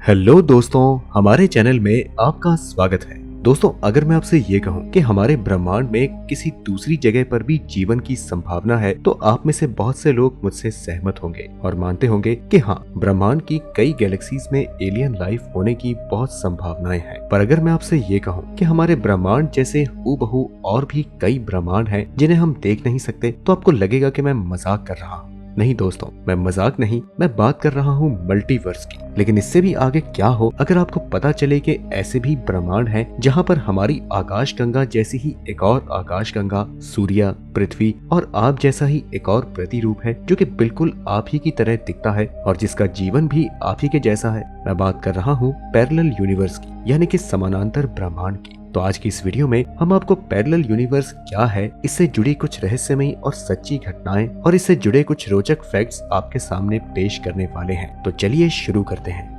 Hello दोस्तों, हमारे channel में आपका स्वागत है। दोस्तों, अगर मैं आपसे ये कहूं कि हमारे ब्रह्मांड में किसी दूसरी जगह पर भी जीवन की संभावना है, तो आप में से बहुत से लोग मुझसे सहमत होंगे और मानते होंगे कि हाँ, ब्रह्मांड की कई गैलेक्सीज में एलियन लाइफ होने की बहुत संभावनाएं हैं। पर अगर मैं आपसे ये कहूं कि हमारे ब्रह्मांड जैसे हूबहू और भी कई ब्रह्मांड हैं जिन्हें हम देख नहीं सकते, तो आपको लगेगा कि मैं मजाक कर रहा हूँ। नहीं दोस्तों, मैं मजाक नहीं, मैं बात कर रहा हूँ मल्टीवर्स की। लेकिन इससे भी आगे क्या हो अगर आपको पता चले कि ऐसे भी ब्रह्मांड हैं जहाँ पर हमारी आकाशगंगा जैसी ही एक और आकाशगंगा, सूर्य, पृथ्वी और आप जैसा ही एक और प्रतिरूप है जो कि बिल्कुल आप ही की तरह दिखता है और जिसका जीवन भी आप ही के जैसा है। मैं बात कर रहा हूँ पैरेलल यूनिवर्स की, यानी कि समानांतर ब्रह्मांड की। तो आज की इस वीडियो में हम आपको पैरेलल यूनिवर्स क्या है, इससे जुड़ी कुछ रहस्यमयी और सच्ची घटनाएं और इससे जुड़े कुछ रोचक फैक्ट्स आपके सामने पेश करने वाले हैं। तो चलिए शुरू करते हैं।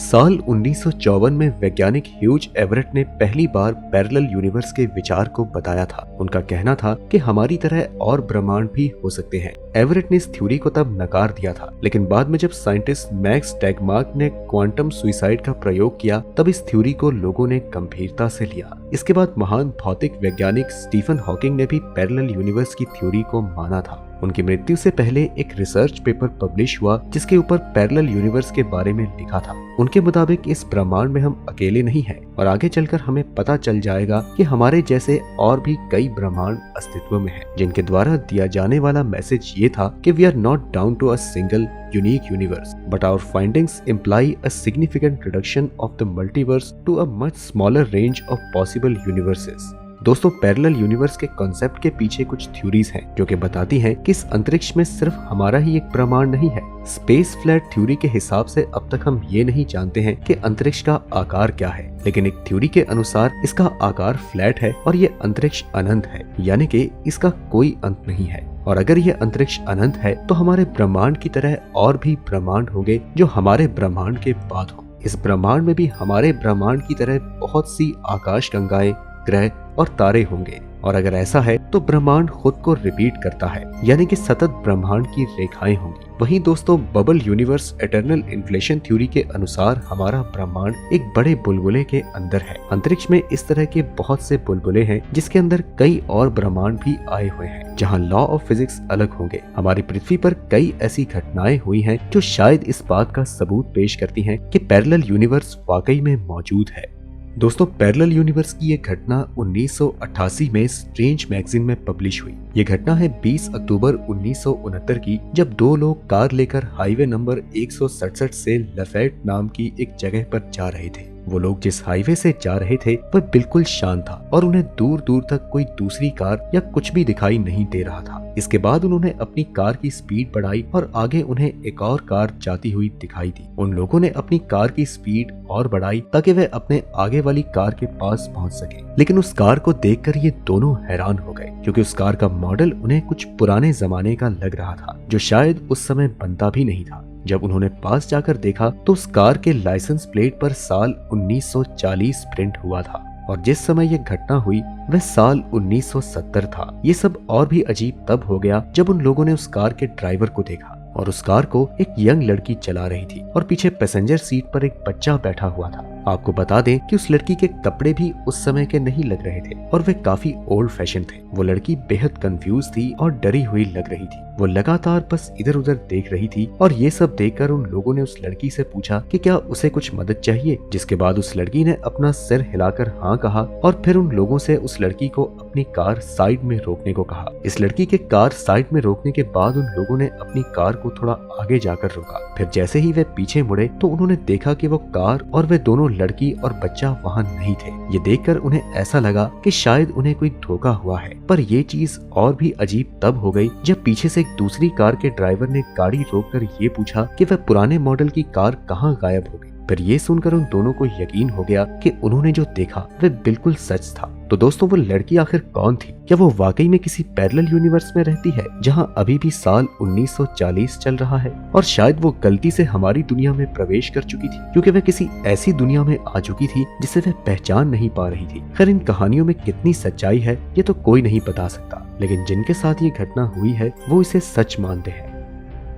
साल 1954 में वैज्ञानिक ह्यूज एवरेट ने पहली बार पैरेलल यूनिवर्स के विचार को बताया था। उनका कहना था कि हमारी तरह और ब्रह्मांड भी हो सकते हैं। एवरेट ने इस थ्योरी को तब नकार दिया था, लेकिन बाद में जब साइंटिस्ट मैक्स टैगमार्क ने क्वांटम सुसाइड का प्रयोग किया, तब इस थ्योरी को लोगों ने गंभीरता से लिया। इसके बाद महान भौतिक वैज्ञानिक स्टीफन हॉकिंग ने भी पैरेलल यूनिवर्स की थ्योरी को माना था। उनकी मृत्यु से पहले एक रिसर्च पेपर पब्लिश हुआ जिसके ऊपर पैरेलल यूनिवर्स के बारे में लिखा था। उनके मुताबिक इस ब्रह्मांड में हम अकेले नहीं हैं और आगे चलकर हमें पता चल जाएगा कि हमारे जैसे और भी कई ब्रह्मांड अस्तित्व में हैं, जिनके द्वारा दिया जाने वाला मैसेज ये था कि we are not down to a single unique universe, but our findings imply a significant reduction of the multiverse to a much smaller range of possible universes. दोस्तों, पैरेलल यूनिवर्स के कॉन्सेप्ट के पीछे कुछ theories हैं जो कि बताती हैं कि इस अंतरिक्ष में सिर्फ हमारा ही एक ब्रह्मांड नहीं है। स्पेस फ्लैट थ्योरी के हिसाब से अब तक हम ये नहीं जानते हैं कि अंतरिक्ष का आकार क्या है, लेकिन एक थ्योरी के अनुसार इसका आकार फ्लैट है और ये अंतरिक्ष अनंत है, यानी कि इसका कोई अंत नहीं है। और अगर ये अंतरिक्ष अनंत है तो हमारे ब्रह्मांड की तरह और भी ब्रह्मांड होंगे जो हमारे ब्रह्मांड के बाद हो। इस ब्रह्मांड में भी हमारे ब्रह्मांड की तरह बहुत सी आकाशगंगाएं, ग्रह और तारे होंगे। और अगर ऐसा है तो ब्रह्मांड खुद को रिपीट करता है, यानी कि सतत ब्रह्मांड की रेखाएं होंगी। वहीं दोस्तों, bubble universe eternal inflation theory के अनुसार हमारा ब्रह्मांड एक बड़े बुलबुले के अंदर है। अंतरिक्ष में इस तरह के बहुत से बुलबुले हैं जिसके अंदर कई और ब्रह्मांड भी आए हुए हैं, जहां लॉ ऑफ फिजिक्स अलग होंगे। हमारी पृथ्वी पर कई ऐसी घटनाएं हुई हैं जो शायद इस बात का सबूत पेश करती हैं कि पैरेलल यूनिवर्स वाकई में मौजूद है। दोस्तों, पैरेलल यूनिवर्स की ये घटना 1988 में स्ट्रेंज मैगजीन में पब्लिश हुई। ये घटना है 20 अक्टूबर 1969 की, जब दो लोग कार लेकर हाईवे नंबर 167 से लफेट नाम की एक जगह पर जा रहे थे। वो लोग जिस हाईवे से जा रहे थे वह बिल्कुल शांत था और उन्हें दूर दूर तक कोई दूसरी कार या कुछ भी दिखाई नहीं दे रहा था। इसके बाद उन्होंने अपनी कार की स्पीड बढ़ाई और आगे उन्हें एक और कार जाती हुई दिखाई दी। उन लोगों ने अपनी कार की स्पीड और बढ़ाई ताकि वे अपने आगे वाली कार के पास पहुंच सके। लेकिन उस कार को देखकर ये दोनों हैरान हो गए, क्योंकि उस कार का मॉडल उन्हें कुछ पुराने जमाने का लग रहा था, जो शायद उस समय बनता भी नहीं था। जब उन्होंने पास जाकर देखा तो उस कार के लाइसेंस प्लेट पर साल 1940 प्रिंट हुआ था और जिस समय यह घटना हुई वह साल 1970 था। ये सब और भी अजीब तब हो गया जब उन लोगों ने उस कार के ड्राइवर को देखा और उस कार को एक यंग लड़की चला रही थी और पीछे पैसेंजर सीट पर एक बच्चा बैठा हुआ था। आपको बता दें कि उस लड़की के कपड़े भी उस समय के नहीं लग रहे थे और वे काफी ओल्ड फैशन थे। वो लड़की बेहद कंफ्यूज थी और डरी हुई लग रही थी। वो लगातार बस इधर उधर देख रही थी और ये सब देखकर उन लोगों ने उस लड़की से पूछा कि क्या उसे कुछ मदद चाहिए, जिसके बाद उस लड़की ने अपना सिर हिलाकर हाँ कहा और फिर उन लोगों से उस लड़की को अपनी कार साइड में रोकने को कहा। इस लड़की के कार साइड में रोकने के बाद उन लोगों ने अपनी कार को थोड़ा आगे जाकर रोका। फिर जैसे ही वे पीछे मुड़े तो उन्होंने देखा कि वो कार और वे दोनों लड़की और बच्चा वहाँ नहीं थे। ये देखकर उन्हें ऐसा लगा कि शायद उन्हें कोई धोखा हुआ है। पर ये चीज और भी अजीब तब हो गई जब पीछे से एक दूसरी कार के ड्राइवर ने गाड़ी रोककर ये पूछा कि वह पुराने मॉडल की कार कहाँ गायब हो गई। फिर ये सुनकर उन दोनों को यकीन हो गया कि उन्होंने जो देखा वह बिल्कुल सच था। तो दोस्तों, वो लड़की आखिर कौन थी? क्या वो वाकई में किसी पैरेलल यूनिवर्स में रहती है जहां अभी भी साल 1940 चल रहा है? और शायद वो गलती से हमारी दुनिया में प्रवेश कर चुकी थी, क्योंकि वह किसी ऐसी दुनिया में आ चुकी थी जिसे वह पहचान नहीं पा रही थी। खैर, इन कहानियों में कितनी सच्चाई है ये तो कोई नहीं बता सकता, लेकिन जिनके साथ ये घटना हुई है वो इसे सच मानते हैं।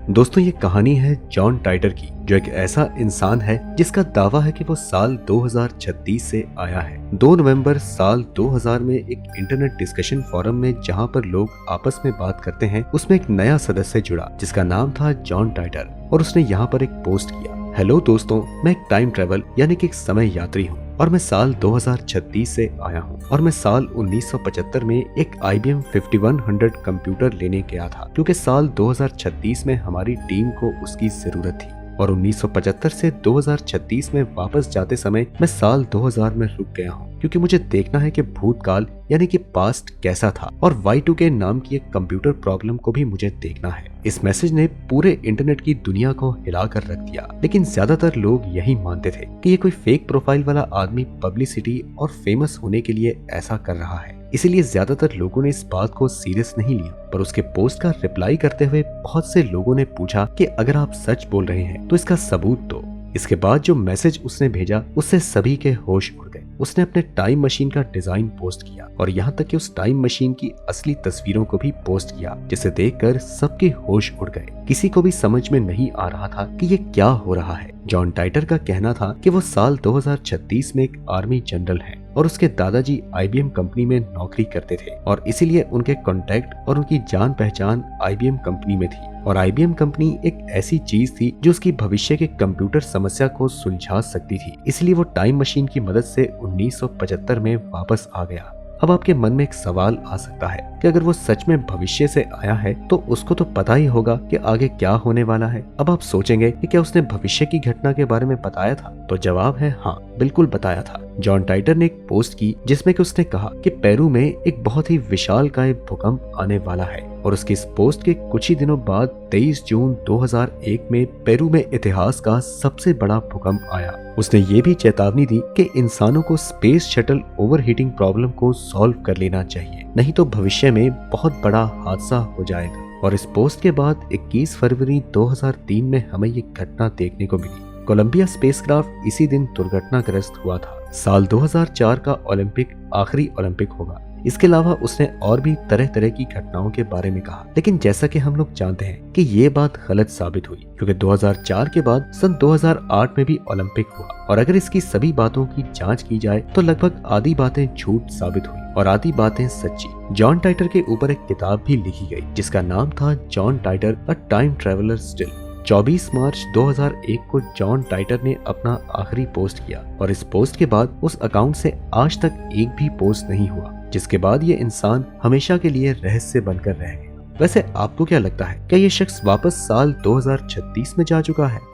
दोस्तों ये कहानी है जॉन टाइटर की, जो एक ऐसा इंसान है जिसका दावा है कि वो साल 2036 से आया है। 2 नवंबर साल 2000 में एक इंटरनेट डिस्कशन फोरम में जहां पर लोग आपस में बात करते हैं, उसमें एक नया सदस्य जुड़ा जिसका नाम था जॉन टाइटर, और उसने यहाँ पर एक पोस्ट किया। हेलो दोस्तों, मैं एक टाइम ट्रेवल यानी कि एक समय यात्री हूँ और मैं साल 2036 से आया हूँ और मैं साल 1975 में एक IBM 5100 कंप्यूटर लेने गया था क्योंकि साल 2036 में हमारी टीम को उसकी जरूरत थी। और 1975 से 2036 में वापस जाते समय मैं साल 2000 में रुक गया हूँ क्योंकि मुझे देखना है कि भूतकाल यानी कि पास्ट कैसा था, और Y2K नाम की एक कंप्यूटर प्रॉब्लम को भी मुझे देखना है। इस मैसेज ने पूरे इंटरनेट की दुनिया को हिलाकर रख दिया, लेकिन ज्यादातर लोग यही मानते थे कि ये कोई फेक प्रोफाइल वाला आदमी पब्लिसिटी और फेमस होने के लिए ऐसा कर रहा है। इसीलिए ज्यादातर लोगों ने इस बात को सीरियस नहीं लिया, पर उसके पोस्ट का रिप्लाई करते हुए बहुत से लोगों ने पूछा कि अगर आप सच बोल रहे हैं तो इसका सबूत दो। इसके बाद जो मैसेज उसने भेजा उससे सभी के होश उड़ गए। उसने अपने टाइम मशीन का डिजाइन पोस्ट किया और यहाँ तक कि उस टाइम मशीन की असली तस्वीरों को भी पोस्ट किया, जिसे देखकर सबके होश उड़ गए। किसी को भी समझ में नहीं आ रहा था कि ये क्या हो रहा है। जॉन टाइटर का कहना था कि वो साल 2036 में एक आर्मी जनरल है और उसके दादाजी IBM कंपनी में नौकरी करते थे और इसीलिए उनके कॉन्टैक्ट और उनकी जान पहचान IBM कंपनी में थी। और IBM कंपनी एक ऐसी चीज थी जो उसकी भविष्य के कंप्यूटर समस्या को सुलझा सकती थी। इसलिए वो टाइम मशीन की मदद से 1975 में वापस आ गया। अब आपके मन में एक सवाल आ सकता है कि अगर वो सच में भविष्य से आया है तो उसको तो पता ही होगा कि आगे क्या होने वाला है। अब आप सोचेंगे कि क्या उसने भविष्य की घटना के बारे में बताया था, तो जवाब है हाँ, बिल्कुल बताया था। जॉन टाइटर ने एक पोस्ट की जिसमें कि उसने कहा कि पेरू में एक बहुत ही विशालकाय भूकंप आने वाला है, और उसकी इस पोस्ट के कुछ ही दिनों बाद 23 जून 2001 में पेरू में इतिहास का सबसे बड़ा भूकंप आया। उसने ये भी चेतावनी दी कि इंसानों को स्पेस शटल ओवरहीटिंग प्रॉब्लम को सॉल्व कर लेना चाहिए, नहीं तो भविष्य में बहुत बड़ा हादसा हो जाएगा। और इस पोस्ट के बाद 21 फरवरी 2003 में हमें ये घटना देखने को मिली। कोलंबिया स्पेसक्राफ्ट इसी दिन दुर्घटनाग्रस्त हुआ था। साल 2004 का ओलंपिक आखिरी ओलंपिक होगा। इसके अलावा उसने और भी तरह तरह की घटनाओं के बारे में कहा, लेकिन जैसा कि हम लोग जानते हैं कि ये बात गलत साबित हुई, क्योंकि 2004 के बाद सन 2008 में भी ओलंपिक हुआ, और अगर इसकी सभी बातों की जांच की जाए तो लगभग आधी बातें झूठ साबित हुई और आधी बातें सच्ची। जॉन टाइटर के ऊपर एक किताब भी लिखी गई जिसका नाम था John Titor a time traveller still. 24 March 2001 को जॉन टाइटर ने अपना आखिरी पोस्ट किया, और इस पोस्ट के बाद उस अकाउंट से आज तक एक भी पोस्ट नहीं हुआ, जिसके बाद ये इंसान हमेशा के लिए रहस्य बनकर रह गया। वैसे आपको क्या लगता है, क्या ये शख्स वापस साल 2036 में जा चुका है?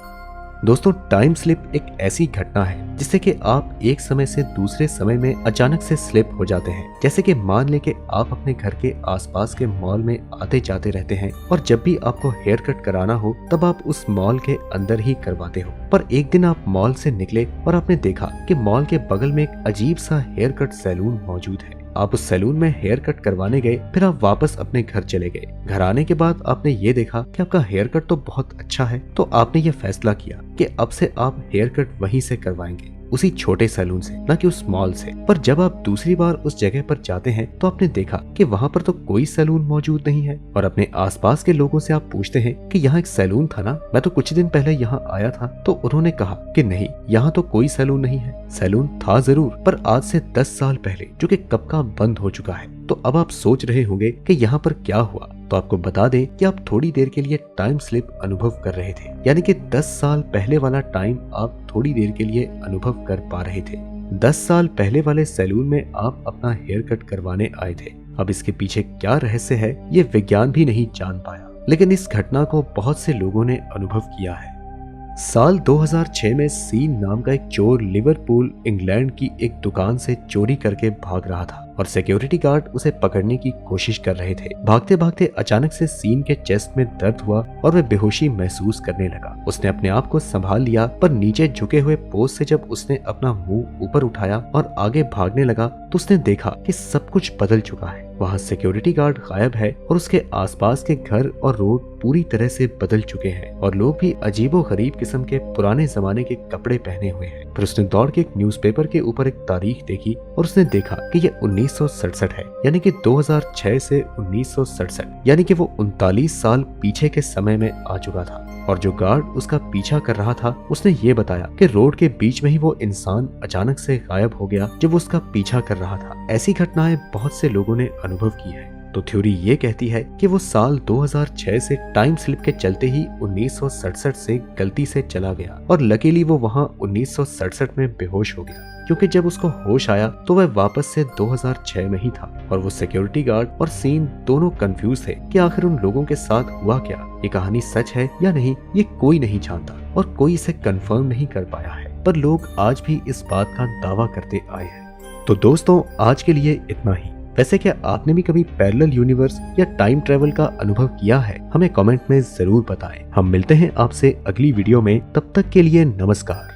दोस्तों, टाइम स्लिप एक ऐसी घटना है जिससे कि आप एक समय से दूसरे समय में अचानक से स्लिप हो जाते हैं। जैसे कि मान लें कि आप अपने घर के आसपास के मॉल में आते जाते रहते हैं, और जब भी आपको हेयर कट कराना हो तब आप उस मॉल के अंदर ही करवाते हो। पर एक दिन आप मॉल से निकले और आपने देखा कि मॉल के बगल में एक अजीब सा हेयर कट सैलून मौजूद है। आप उस सैलून में हेयर कट करवाने गए, फिर आप वापस अपने घर चले गए। घर आने के बाद आपने ये देखा कि आपका हेयर कट तो बहुत अच्छा है, तो आपने ये फैसला किया कि अब से आप हेयर कट वहीं से करवाएंगे, उसी छोटे सैलून से, न कि उस मॉल से। पर जब आप दूसरी बार उस जगह पर जाते हैं तो आपने देखा कि वहाँ पर तो कोई सैलून मौजूद नहीं है, और अपने आसपास के लोगों से आप पूछते हैं कि यहाँ एक सैलून था ना, मैं तो कुछ दिन पहले यहाँ आया था, तो उन्होंने कहा कि नहीं, यहाँ तो कोई सैलून नहीं है। सैलून था जरूर, पर आज से 10 साल पहले, जो कि कब का बंद हो चुका है। तो अब आप सोच रहे होंगे कि यहाँ पर क्या हुआ, तो आपको बता दें कि आप थोड़ी देर के लिए टाइम स्लिप अनुभव कर रहे थे, यानी कि 10 साल पहले वाला टाइम आप थोड़ी देर के लिए अनुभव कर पा रहे थे। 10 साल पहले वाले सैलून में आप अपना हेयर कट करवाने आए थे। अब इसके पीछे क्या रहस्य है ये विज्ञान भी नहीं जान पाया, लेकिन इस घटना को बहुत से लोगों ने अनुभव किया है। साल 2006 में सीन नाम का एक चोर लिवरपूल इंग्लैंड की एक दुकान से चोरी करके भाग रहा था, और सिक्योरिटी गार्ड उसे पकड़ने की कोशिश कर रहे थे। भागते भागते अचानक से सीन के चेस्ट में दर्द हुआ और वह बेहोशी महसूस करने लगा। उसने अपने आप को संभाल लिया, पर नीचे झुके हुए पोज से जब उसने अपना मुंह ऊपर उठाया और आगे भागने लगा तो उसने देखा कि सब कुछ बदल चुका है। वहाँ सिक्योरिटी गार्ड गायब है और उसके आसपास के घर और रोड पूरी तरह से बदल चुके हैं, और लोग भी अजीबोगरीब किस्म के पुराने जमाने के कपड़े पहने हुए हैं। फिर उसने दौड़ के एक न्यूज़पेपर के ऊपर एक तारीख देखी और उसने देखा कि ये 1967 है, यानी कि 2006 से 1967, यानी कि वो 39 साल पीछे के समय में आ चुका था। और जो गार्ड उसका पीछा कर रहा था उसने ये बताया कि रोड के बीच में ही वो इंसान अचानक से गायब हो गया जब वो उसका पीछा कर रहा था। ऐसी घटनाएं बहुत से लोगों ने अनुभव की है। तो थ्योरी ये कहती है कि वो साल 2006 से टाइम स्लिप के चलते ही 1967 से गलती से चला गया और लकीली वो वहाँ 1967 में बेहोश हो गया, क्योंकि जब उसको होश आया तो वह वापस से 2006 में ही था। और वो सिक्योरिटी गार्ड और सीन दोनों कंफ्यूज थे कि आखिर उन लोगों के साथ हुआ क्या। ये कहानी सच है या नहीं ये कोई नहीं जानता और कोई इसे कंफर्म नहीं कर पाया है, पर लोग आज भी इस बात का दावा करते आए हैं। तो दोस्तों आज के लिए इतना ही। वैसे क्या आपने भी कभी पैरेलल यूनिवर्स या टाइम ट्रेवल का अनुभव किया है? हमें कमेंट में जरूर बताएं। हम मिलते हैं आपसे अगली वीडियो में, तब तक के लिए नमस्कार।